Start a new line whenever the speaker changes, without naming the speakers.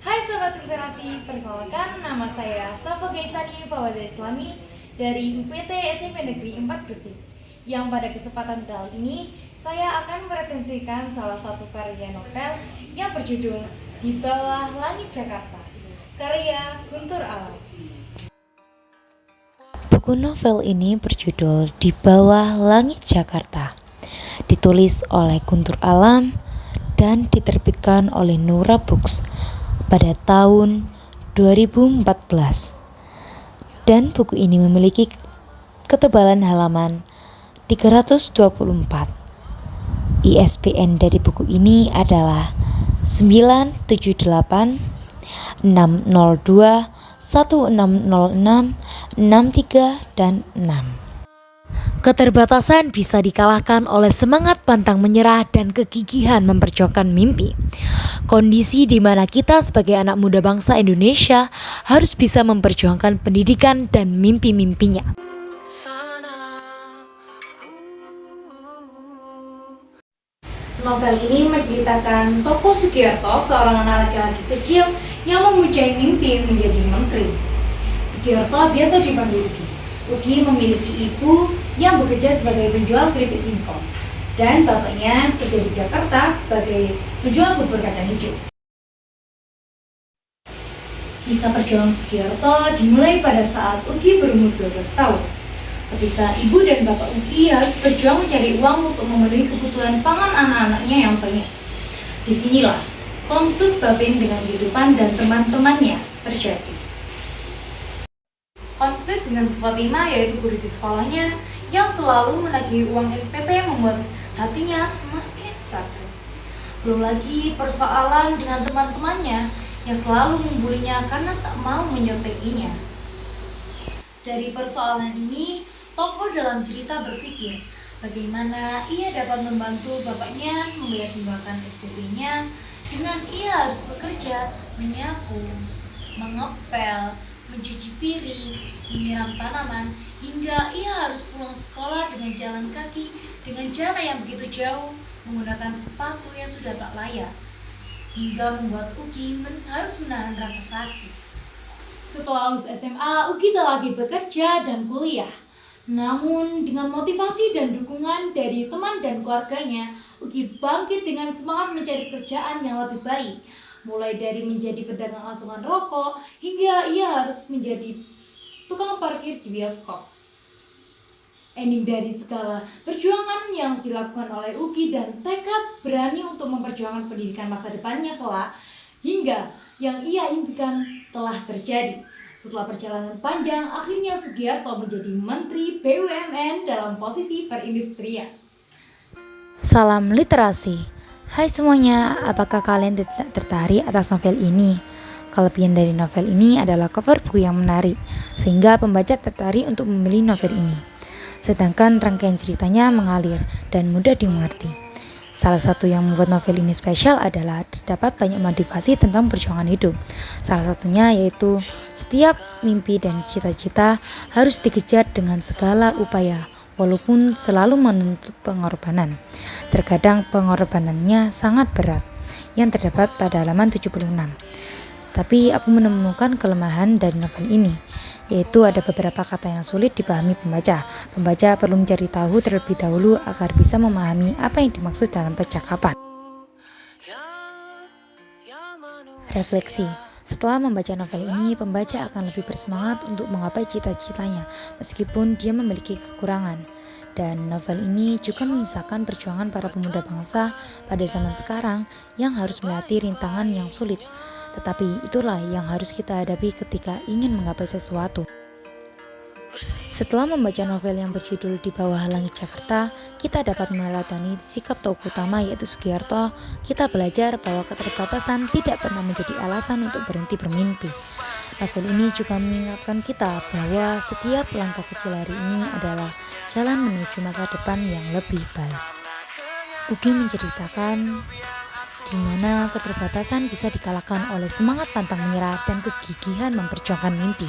Hai Sobat Literasi, perkenalkan nama saya Safa Gaisani Fawazah Islami dari UPT SMP Negeri 4 Gresik. Yang pada kesempatan kali ini saya akan meresensikan salah satu karya novel yang berjudul Di Bawah Langit Jakarta, karya Guntur Alam.
Buku novel ini berjudul Di Bawah Langit Jakarta, ditulis oleh Guntur Alam dan diterbitkan oleh Nura Books pada tahun 2014. Dan buku ini memiliki ketebalan halaman 324. ISBN dari buku ini adalah 978 602 1606 63 dan 6. Keterbatasan bisa dikalahkan oleh semangat pantang menyerah dan kegigihan memperjuangkan mimpi. Kondisi di mana kita sebagai anak muda bangsa Indonesia harus bisa memperjuangkan pendidikan dan mimpi-mimpinya.
Novel ini menceritakan tokoh Sugiarto, seorang anak laki-laki kecil yang mempunyai mimpi menjadi menteri. Sugiarto biasa dipanggil Ugi. Ugi memiliki ibu yang bekerja sebagai penjual keripik singkong dan bapaknya kerja di Jakarta sebagai penjual bubur kacang hijau. Kisah perjuangan Sugiarto dimulai pada saat Ugi berumur 12 tahun. Ketika ibu dan bapak Ugi harus berjuang mencari uang untuk memenuhi kebutuhan pangan anak-anaknya yang banyak. Disinilah konflik batin dengan kehidupan dan teman-temannya terjadi. Konflik dengan Bu Fatima, yaitu guru di sekolahnya yang selalu menagih uang SPP membuat hatinya semakin sakit. Belum lagi persoalan dengan teman-temannya yang selalu membulinya karena tak mau menyontekinya. Dari persoalan ini, tokoh dalam cerita berpikir bagaimana ia dapat membantu bapaknya membayar tunggakan SPP-nya dengan ia harus bekerja, menyapu, mengepel, mencuci piring, menyiram tanaman, hingga ia harus pulang sekolah dengan jalan kaki dengan jarak yang begitu jauh, menggunakan sepatu yang sudah tak layak, hingga membuat Ugi harus menahan rasa sakit. Setelah lulus SMA, Ugi tak lagi bekerja dan kuliah. Namun dengan motivasi dan dukungan dari teman dan keluarganya, Ugi bangkit dengan semangat mencari pekerjaan yang lebih baik. Mulai dari menjadi pedagang asukan rokok, hingga ia harus menjadi tukang parkir di bioskop. Ending dari segala perjuangan yang dilakukan oleh Ugi dan tekad berani untuk memperjuangkan pendidikan masa depannya kelak, hingga yang ia impikan telah terjadi. Setelah perjalanan panjang, akhirnya Sugiarto menjadi Menteri BUMN dalam posisi perindustrian.
Salam literasi. Hai semuanya, apakah kalian tidak tertarik atas novel ini? Kelebihan dari novel ini adalah cover buku yang menarik, sehingga pembaca tertarik untuk membeli novel ini. Sedangkan rangkaian ceritanya mengalir dan mudah dimengerti. Salah satu yang membuat novel ini spesial adalah terdapat banyak motivasi tentang perjuangan hidup. Salah satunya yaitu setiap mimpi dan cita-cita harus dikejar dengan segala upaya, walaupun selalu menuntut pengorbanan. Terkadang pengorbanannya sangat berat, yang terdapat pada halaman 76. Tapi aku menemukan kelemahan dari novel ini, yaitu ada beberapa kata yang sulit dipahami pembaca. Pembaca perlu mencari tahu terlebih dahulu agar bisa memahami apa yang dimaksud dalam percakapan. Refleksi. Setelah membaca novel ini, pembaca akan lebih bersemangat untuk menggapai cita-citanya, meskipun dia memiliki kekurangan. Dan novel ini juga mengisahkan perjuangan para pemuda bangsa pada zaman sekarang yang harus melewati rintangan yang sulit. Tetapi itulah yang harus kita hadapi ketika ingin menggapai sesuatu. Setelah membaca novel yang berjudul Di Bawah Langit Jakarta, kita dapat meneladani sikap tokoh utama yaitu Sugiarto. Kita belajar bahwa keterbatasan tidak pernah menjadi alasan untuk berhenti bermimpi. Novel ini juga mengingatkan kita bahwa setiap langkah kecil hari ini adalah jalan menuju masa depan yang lebih baik. Ugi menceritakan di mana keterbatasan bisa dikalahkan oleh semangat pantang menyerah dan kegigihan memperjuangkan mimpi.